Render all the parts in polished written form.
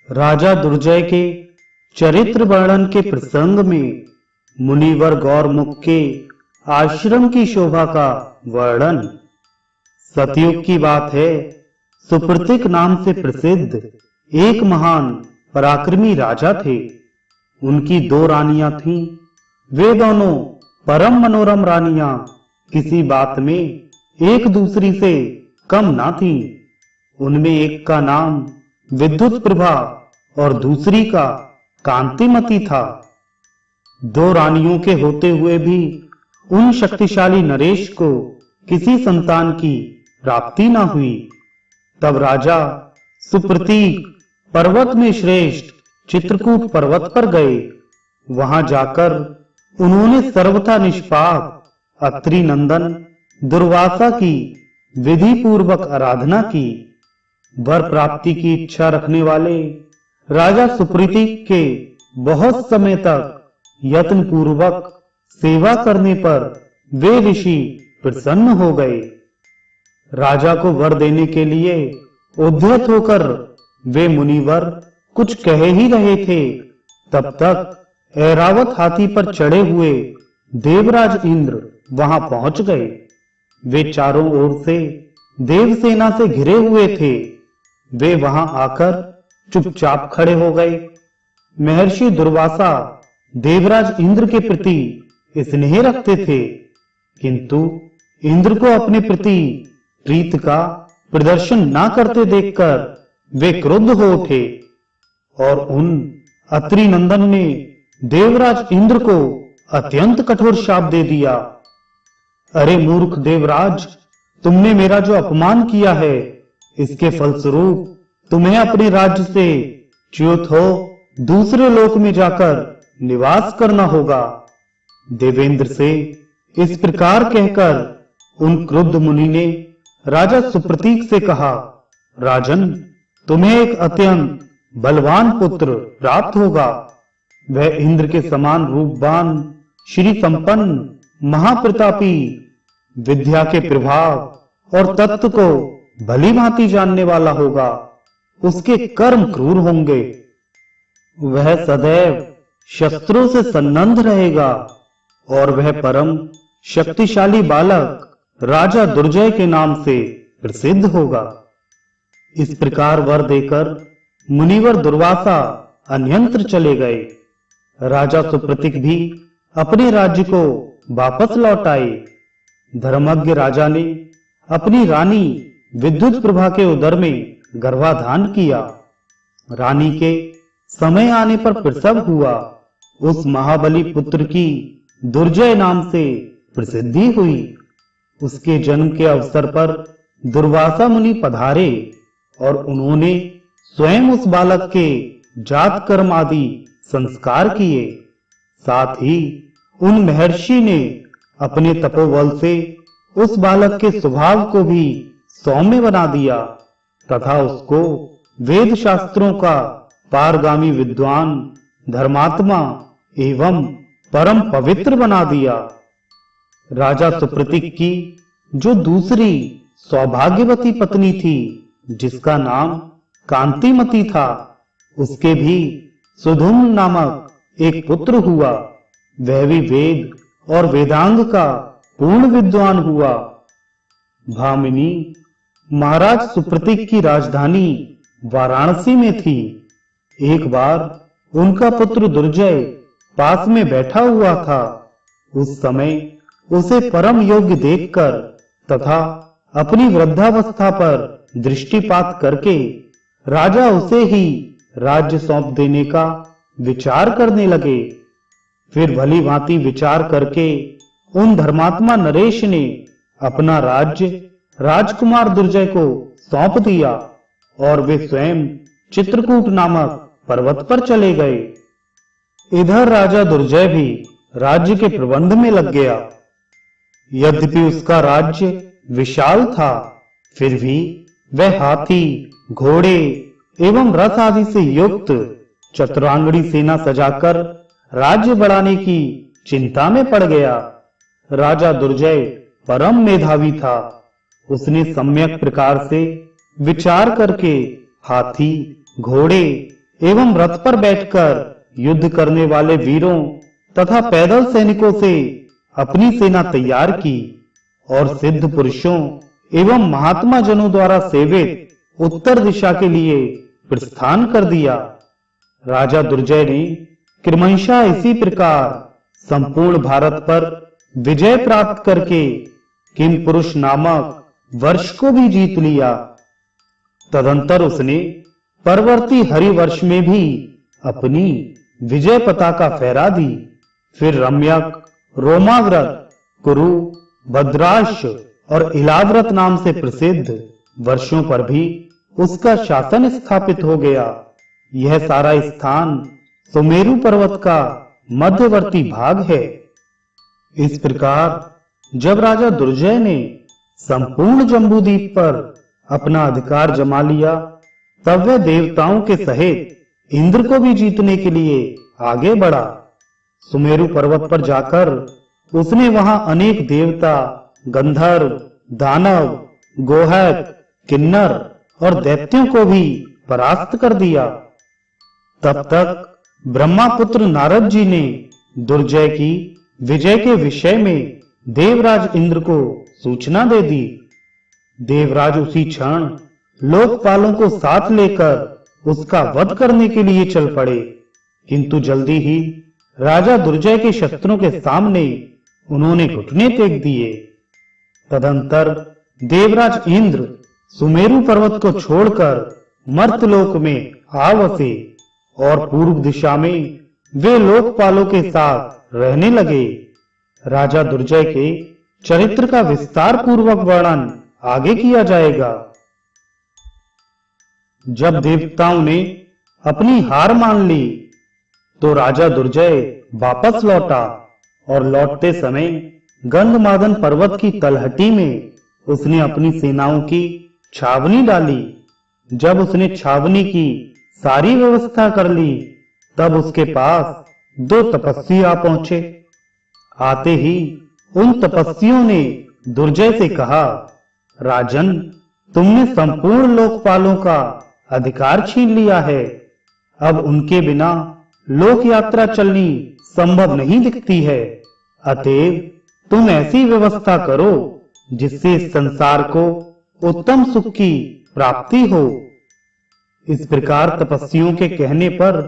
राजा दुर्जय के चरित्र वर्णन के प्रसंग में मुनिवर गौरमुख के आश्रम की शोभा का वर्णन। सतयुग की बात है। सुप्रतीक नाम से प्रसिद्ध एक महान पराक्रमी राजा थे। उनकी 2 रानियां थीं। वे दोनों परम मनोरम रानियां किसी बात में एक दूसरी से कम ना थीं। उनमें एक का नाम विद्युत प्रभा और दूसरी का कांतिमती था। 2 रानियों के होते हुए भी उन शक्तिशाली नरेश को किसी संतान की प्राप्ति न हुई। तब राजा सुप्रतीक पर्वत में श्रेष्ठ चित्रकूट पर्वत पर गए। वहां जाकर उन्होंने सर्वथा निष्पाप अत्रि नंदन दुर्वासा की विधि पूर्वक आराधना की। वर प्राप्ति की इच्छा रखने वाले राजा सुप्रतीक के बहुत समय तक यत्न पूर्वक सेवा करने पर वे ऋषि प्रसन्न हो गए। राजा को वर देने के लिए उद्यत होकर वे मुनिवर कुछ कह ही रहे थे, तब तक ऐरावत हाथी पर चढ़े हुए देवराज इंद्र वहां पहुंच गए। वे चारों ओर से देवसेना से घिरे हुए थे। वे वहां आकर चुपचाप खड़े हो गए। महर्षि दुर्वासा देवराज इंद्र के प्रति स्नेह रखते थे, किंतु इंद्र को अपने प्रति प्रीत का प्रदर्शन ना करते देखकर वे क्रुद्ध हो उठे और उन अत्रि नंदन ने देवराज इंद्र को अत्यंत कठोर शाप दे दिया। अरे मूर्ख देवराज, तुमने मेरा जो अपमान किया है, इसके फलस्वरूप तुम्हें अपने राज्य से च्युत हो दूसरे लोक में जाकर निवास करना होगा। देवेंद्र से इस प्रकार कहकर उन क्रुद्ध मुनि ने राजा सुप्रतीक से कहा, राजन, तुम्हें एक अत्यंत बलवान पुत्र प्राप्त होगा। वह इंद्र के समान रूपवान, श्री संपन्न, महाप्रतापी, विद्या के प्रभाव और तत्व को भली भांति जानने वाला होगा। उसके कर्म क्रूर होंगे। वह सदैव शस्त्रों से सन्नद्ध रहेगा और वह परम शक्तिशाली बालक राजा दुर्जय के नाम से प्रसिद्ध होगा। इस प्रकार वर देकर मुनिवर दुर्वासा अन्यंत्र चले गए। राजा सुप्रतीक भी अपने राज्य को वापस लौट आए। धर्मज्ञ राजा ने अपनी रानी विद्युत प्रभा के उदर में गर्भाधान किया। रानी के समय आने पर प्रसव हुआ। उस महाबली पुत्र की दुर्जय नाम से प्रसिद्धि हुई। उसके जन्म के अवसर पर दुर्वासा मुनि पधारे और उन्होंने स्वयं उस बालक के जात कर्म आदि संस्कार किए। साथ ही उन महर्षि ने अपने तपोबल से उस बालक के स्वभाव को भी सौम्य बना दिया तथा उसको वेद शास्त्रों का पारगामी विद्वान, धर्मात्मा एवं परम पवित्र बना दिया। राजा सुप्रतीक की जो दूसरी सौभाग्यवती पत्नी थी, जिसका नाम कांतिमती था, उसके भी सुधुम्न नामक एक पुत्र हुआ। वह भी वेद और वेदांग का पूर्ण विद्वान हुआ। भामिनी महाराज सुप्रतीक की राजधानी वाराणसी में थी। एक बार उनका पुत्र दुर्जय पास में बैठा हुआ था। उस समय उसे परम योग्य देखकर तथा अपनी वृद्धावस्था पर दृष्टिपात करके राजा उसे ही राज्य सौंप देने का विचार करने लगे। फिर भली भांति विचार करके उन धर्मात्मा नरेश ने अपना राज्य राजकुमार दुर्जय को सौंप दिया और वे स्वयं चित्रकूट नामक पर्वत पर चले गए। इधर राजा दुर्जय भी राज्य के प्रबंध में लग गया। यद्यपि उसका राज्य विशाल था, फिर भी वह हाथी, घोड़े एवं रथ आदि से युक्त चतुरांगणी सेना सजाकर राज्य बढ़ाने की चिंता में पड़ गया। राजा दुर्जय परम मेधावी था। उसने सम्यक प्रकार से विचार करके हाथी, घोड़े एवं रथ पर बैठकर युद्ध करने वाले वीरों तथा पैदल सैनिकों से अपनी सेना तैयार की और सिद्ध पुरुषों एवं महात्मा जनों द्वारा सेवित उत्तर दिशा के लिए प्रस्थान कर दिया। राजा दुर्जय ने क्रमशः इसी प्रकार संपूर्ण भारत पर विजय प्राप्त करके किम पुरुष नामक वर्ष को भी जीत लिया। तदंतर उसने परवर्ती हरिवर्ष में भी अपनी विजय पताका फहरा दी। फिर रम्यक, रोमाव्रत, कुरु, भद्राश और इलाव्रत नाम से प्रसिद्ध वर्षों पर भी उसका शासन स्थापित हो गया। यह सारा स्थान सुमेरु पर्वत का मध्यवर्ती भाग है। इस प्रकार जब राजा दुर्जय ने संपूर्ण जम्बूद्वीप पर अपना अधिकार जमा लिया, तब वह देवताओं के सहित इंद्र को भी जीतने के लिए आगे बढ़ा। सुमेरु पर्वत पर जाकर उसने वहां अनेक देवता, गंधर्व, दानव, गोहक, किन्नर और दैत्यों को भी परास्त कर दिया। तब तक ब्रह्मापुत्र नारद जी ने दुर्जय की विजय के विषय में देवराज इंद्र को सूचना दे दी। देवराज उसी क्षण लोकपालों को साथ लेकर उसका वध करने के लिए चल पड़े, किंतु जल्दी ही राजा दुर्जय के शस्त्रों के सामने उन्होंने घुटने टेक दिए। तदंतर देवराज इंद्र सुमेरु पर्वत को छोड़कर मर्त्यलोक में आ बसे और पूर्व दिशा में वे लोकपालों के साथ रहने लगे। राजा दुर्जय के चरित्र का विस्तार पूर्वक वर्णन आगे किया जाएगा। जब देवताओं ने अपनी हार मान ली तो राजा दुर्जय वापस लौटा और लौटते समय गंधमादन पर्वत की तलहटी में उसने अपनी सेनाओं की छावनी डाली। जब उसने छावनी की सारी व्यवस्था कर ली, तब उसके पास 2 तपस्वी आ पहुंचे। आते ही उन तपस्वियों ने दुर्जय से कहा, राजन, तुमने संपूर्ण लोकपालों का अधिकार छीन लिया है। अब उनके बिना लोक यात्रा चलनी संभव नहीं दिखती है। अतएव तुम ऐसी व्यवस्था करो जिससे इस संसार को उत्तम सुख की प्राप्ति हो। इस प्रकार तपस्वियों के कहने पर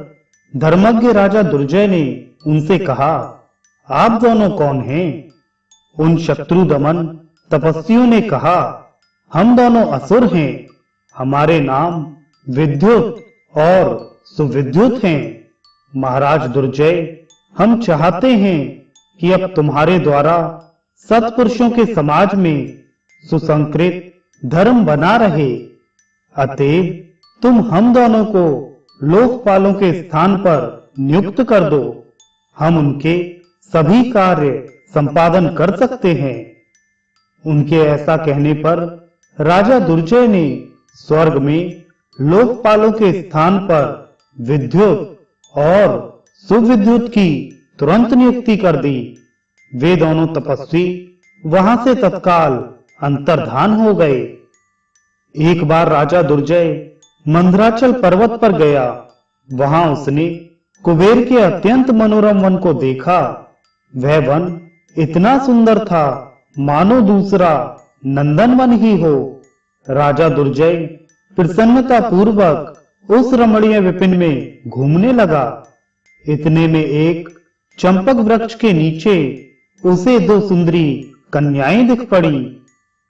धर्मज्ञ राजा दुर्जय ने उनसे कहा, आप दोनों कौन हैं? उन शत्रु दमन तपस्वियों ने कहा, हम दोनों असुर हैं। हमारे नाम विद्युत और सुविद्युत हैं। महाराज दुर्जय, हम चाहते हैं कि अब तुम्हारे द्वारा सत्पुरुषों के समाज में सुसंकृत धर्म बना रहे। अतएव तुम हम दोनों को लोकपालों के स्थान पर नियुक्त कर दो। हम उनके सभी कार्य संपादन कर सकते हैं। उनके ऐसा कहने पर राजा दुर्जय ने स्वर्ग में लोकपालों के स्थान पर विद्युत और सुविद्युत की तुरंत नियुक्ति कर दी। वे दोनों तपस्वी वहां से तत्काल अंतर्धान हो गए। एक बार राजा दुर्जय मंदराचल पर्वत पर गया। वहां उसने कुबेर के अत्यंत मनोरम वन को देखा। वह वन इतना सुंदर था मानो दूसरा नंदनवन ही हो। राजा दुर्जय प्रसन्नता पूर्वक उस रमणीय विपिन में घूमने लगा। इतने में एक चंपक वृक्ष के नीचे उसे 2 सुंदरी कन्याएं दिख पड़ी।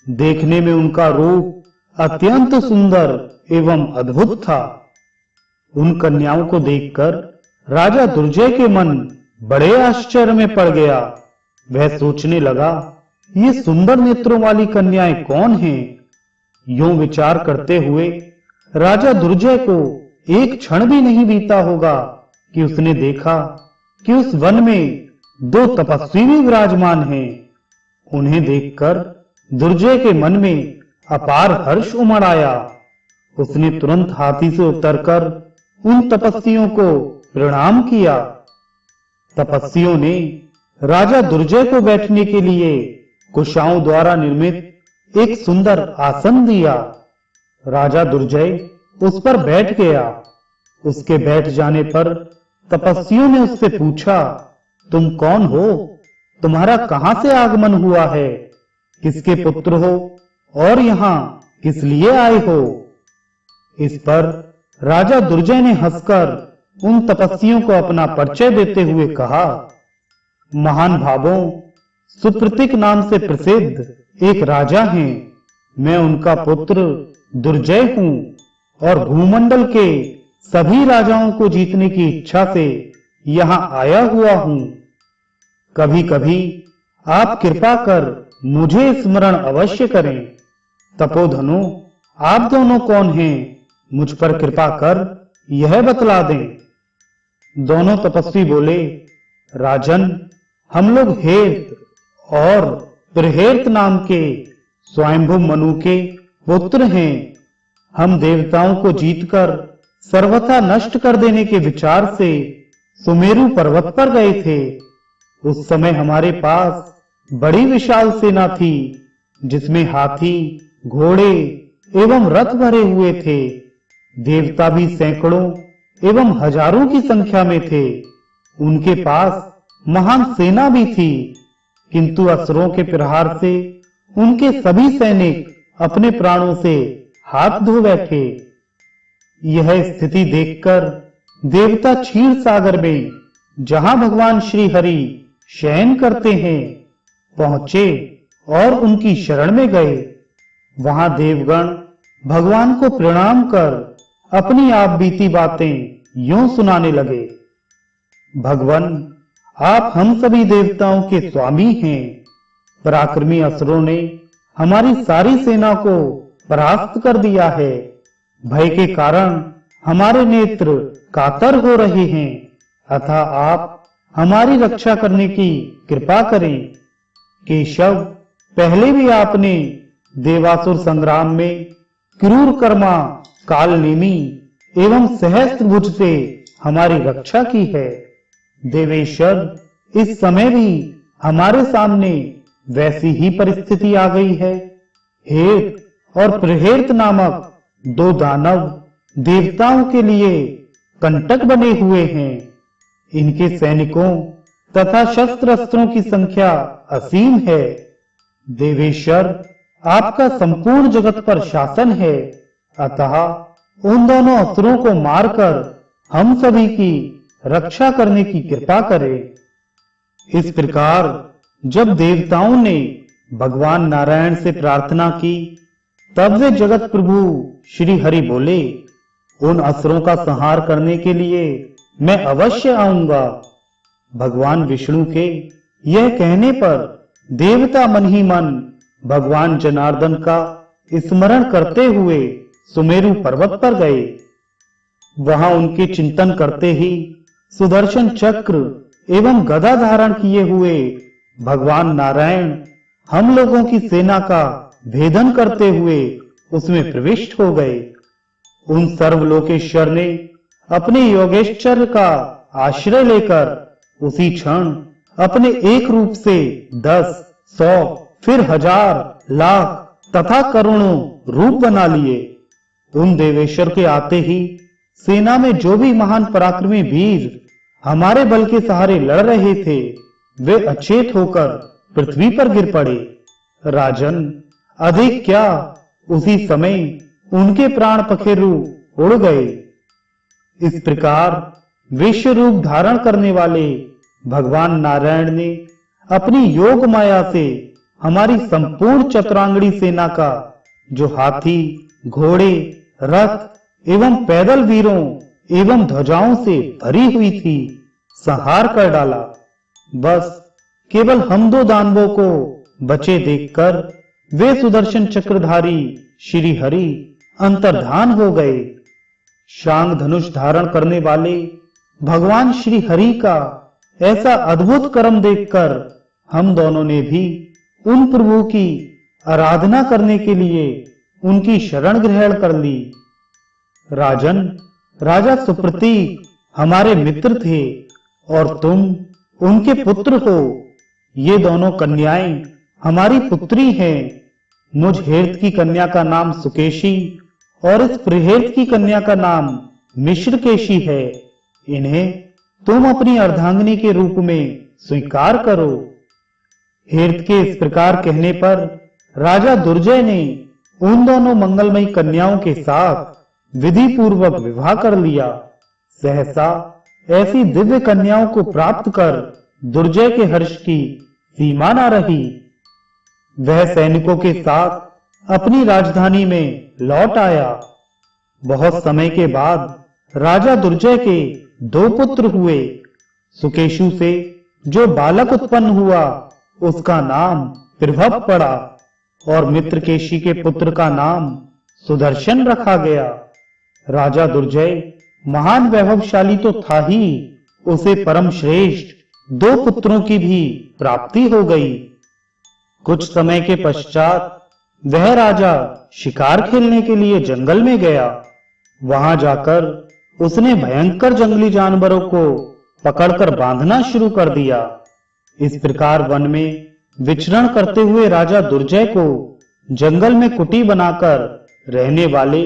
देखने में उनका रूप अत्यंत सुंदर एवं अद्भुत था। उन कन्याओं को देखकर राजा दुर्जय के मन बड़े आश्चर्य में पड़ गया। वह सोचने लगा, ये सुंदर नेत्रों वाली कन्याएं कौन हैं? यूं विचार करते हुए राजा दुर्जय को एक क्षण भी नहीं बीता होगा कि उसने देखा कि उस वन में 2 तपस्वी भी विराजमान हैं। उन्हें देखकर दुर्जय के मन में अपार हर्ष उमड़ आया। उसने तुरंत हाथी से उतरकर उन तपस्वियों को प्रणाम किया। तपस्वियों ने राजा दुर्जय को बैठने के लिए कुशाओं द्वारा निर्मित एक सुंदर आसन दिया। राजा दुर्जय उस पर बैठ गया। उसके बैठ जाने पर तपस्वियों ने उससे पूछा, तुम कौन हो? तुम्हारा कहां से आगमन हुआ है? किसके पुत्र हो और यहाँ किस लिए आए हो? इस पर राजा दुर्जय ने हंसकर उन तपस्वियों को अपना परिचय देते हुए कहा, महान भावों, सुप्रतीक नाम से प्रसिद्ध एक राजा हैं। मैं उनका पुत्र दुर्जय हूं और भूमंडल के सभी राजाओं को जीतने की इच्छा से यहाँ आया हुआ हूं। कभी कभी आप कृपा कर मुझे स्मरण अवश्य करें। तपोधनो, आप दोनों कौन हैं? मुझ पर कृपा कर यह बतला दें। दोनों तपस्वी बोले, राजन, हम लोग हेत और प्रहेत नाम के स्वयंभू मनु के पुत्र हैं। हम देवताओं को जीतकर सर्वथा नष्ट कर देने के विचार से सुमेरु पर्वत पर गए थे। उस समय हमारे पास बड़ी विशाल सेना थी, जिसमें हाथी, घोड़े एवं रथ भरे हुए थे। देवता भी सैकड़ों एवं हजारों की संख्या में थे। उनके पास महान सेना भी थी, किंतु असुरों के प्रहार से उनके सभी सैनिक अपने प्राणों से हाथ धो बैठे। यह स्थिति देखकर देवता क्षीर सागर में, जहां भगवान श्री हरि शयन करते हैं, पहुंचे और उनकी शरण में गए। वहां देवगण भगवान को प्रणाम कर अपनी आप बीती बातें यूं सुनाने लगे। भगवान, आप हम सभी देवताओं के स्वामी हैं। पराक्रमी असुरों ने हमारी सारी सेना को परास्त कर दिया है। भय के कारण हमारे नेत्र कातर हो रहे हैं, अतः आप हमारी रक्षा करने की कृपा करें। केशव, पहले भी आपने देवासुर संग्राम में क्रूर कर्मा, कालनेमी एवं सहस्त्रभुज से हमारी रक्षा की है। देवेश्वर, इस समय भी हमारे सामने वैसी ही परिस्थिति आ गई है। हेत और प्रहेत नामक दो दानव देवताओं के लिए कंटक बने हुए हैं। इनके सैनिकों तथा शस्त्र अस्त्रों की संख्या असीम है। देवेश्वर, आपका संपूर्ण जगत पर शासन है, अतः उन दोनों असुरों को मारकर हम सभी की रक्षा करने की कृपा करें। इस प्रकार जब देवताओं ने भगवान नारायण से प्रार्थना की, तब वे जगत प्रभु श्री हरि बोले, उन असुरों का संहार करने के लिए मैं अवश्य आऊंगा। भगवान विष्णु के यह कहने पर देवता मन ही मन भगवान जनार्दन का स्मरण करते हुए सुमेरु पर्वत पर गए। वहां उनके चिंतन करते ही सुदर्शन चक्र एवं गदा धारण किए हुए भगवान नारायण हम लोगों की सेना का भेदन करते हुए उसमें प्रविष्ट हो गए। उन सर्वलोकेश्वर ने अपने योगेश्वर का आश्रय लेकर उसी क्षण अपने एक रूप से 10, 100, फिर 1000, लाख तथा करोड़ों रूप बना लिए। उन देवेश्वर के आते ही सेना में जो भी महान पराक्रमी वीर हमारे बल के सहारे लड़ रहे थे, वे अचेत होकर पृथ्वी पर गिर पड़े। राजन, अधिक क्या, उसी समय उनके प्राण पखेरु उड़ गए। इस प्रकार विश्व रूप धारण करने वाले भगवान नारायण ने अपनी योग माया से हमारी संपूर्ण चतुरांगड़ी सेना का, जो हाथी, घोड़े, रथ एवं पैदल वीरों एवं ध्वजाओं से भरी हुई थी, संहार कर डाला। बस केवल हम दो दानवों को बचे देखकर वे सुदर्शन चक्रधारी श्री हरि अंतर्धान हो गए। शांग धनुष धारण करने वाले भगवान श्री हरि का ऐसा अद्भुत कर्म देखकर हम दोनों ने भी उन प्रभु की आराधना करने के लिए उनकी शरण ग्रहण कर ली। राजन, राजा सुप्रतीक हमारे मित्र थे और तुम उनके पुत्र हो। ये दोनों कन्याएं हमारी पुत्री हैं। मुझ हेत की कन्या का नाम सुकेशी और इस प्रहेत की कन्या का नाम मिश्रकेशी है। इन्हें तुम अपनी अर्धांगिनी के रूप में स्वीकार करो। हिरद के इस प्रकार कहने पर राजा दुर्जय ने उन दोनों मंगलमयी कन्याओं के साथ विधि पूर्वक विवाह कर लिया। सहसा ऐसी दिव्य कन्याओं को प्राप्त कर दुर्जय के हर्ष की सीमा न रही। वह सैनिकों के साथ अपनी राजधानी में लौट आया। बहुत समय के बाद राजा दुर्जय के 2 पुत्र हुए। सुकेशु से जो बालक उत्पन्न हुआ उसका नाम प्रभव पड़ा और मित्रकेशी के पुत्र का नाम सुदर्शन रखा गया। राजा दुर्जय महान वैभवशाली तो था ही, उसे परम श्रेष्ठ 2 पुत्रों की भी प्राप्ति हो गई। कुछ समय के पश्चात वह राजा शिकार खेलने के लिए जंगल में गया। वहां जाकर उसने भयंकर जंगली जानवरों को पकड़कर बांधना शुरू कर दिया। इस प्रकार वन में विचरण करते हुए राजा दुर्जय को जंगल में कुटी बनाकर रहने वाले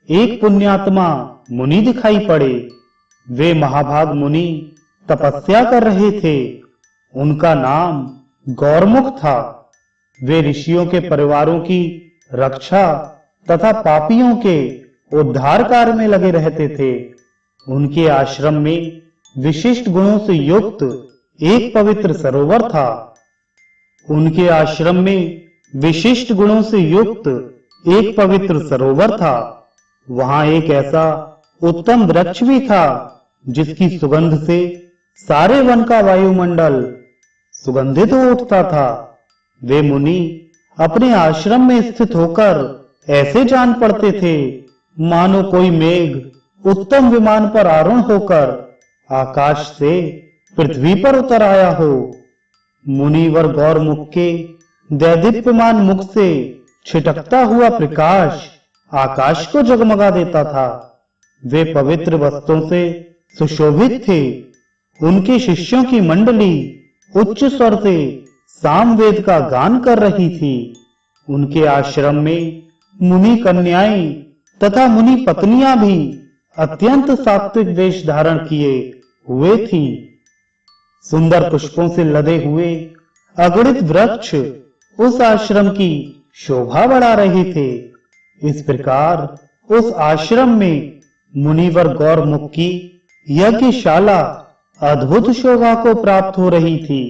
एक पुण्यात्मा मुनि दिखाई पड़े। वे महाभाग मुनि तपस्या कर रहे थे। उनका नाम गौरमुख था। वे ऋषियों के परिवारों की रक्षा तथा पापियों के उद्धार कार्य में लगे रहते थे। उनके आश्रम में विशिष्ट गुणों से युक्त एक पवित्र सरोवर था। उनके आश्रम में विशिष्ट गुणों से युक्त एक पवित्र सरोवर था। वहां एक ऐसा उत्तम वृक्ष भी था जिसकी सुगंध से सारे वन का वायुमंडल सुगंधित हो उठता था। वे मुनि अपने आश्रम में स्थित होकर ऐसे जान पड़ते थे मानो कोई मेघ उत्तम विमान पर आरूढ़ होकर आकाश से पृथ्वी पर उतर आया हो। मुनिवर गौरमुख के दैदीप्यमान मुख से छिटकता हुआ प्रकाश आकाश को जगमगा देता था। वे पवित्र वस्त्रों से सुशोभित थे। उनके शिष्यों की मंडली उच्च स्वर से सामवेद का गान कर रही थी। उनके आश्रम में मुनि कन्याएं तथा मुनि पत्नियां भी अत्यंत सात्विक वेश धारण किए हुए थी। सुंदर पुष्पों से लदे हुए अगणित वृक्ष उस आश्रम की शोभा बढ़ा रहे थे। इस प्रकार उस आश्रम में मुनिवर गौरमुख की यज्ञशाला अद्भुत शोभा को प्राप्त हो रही थी।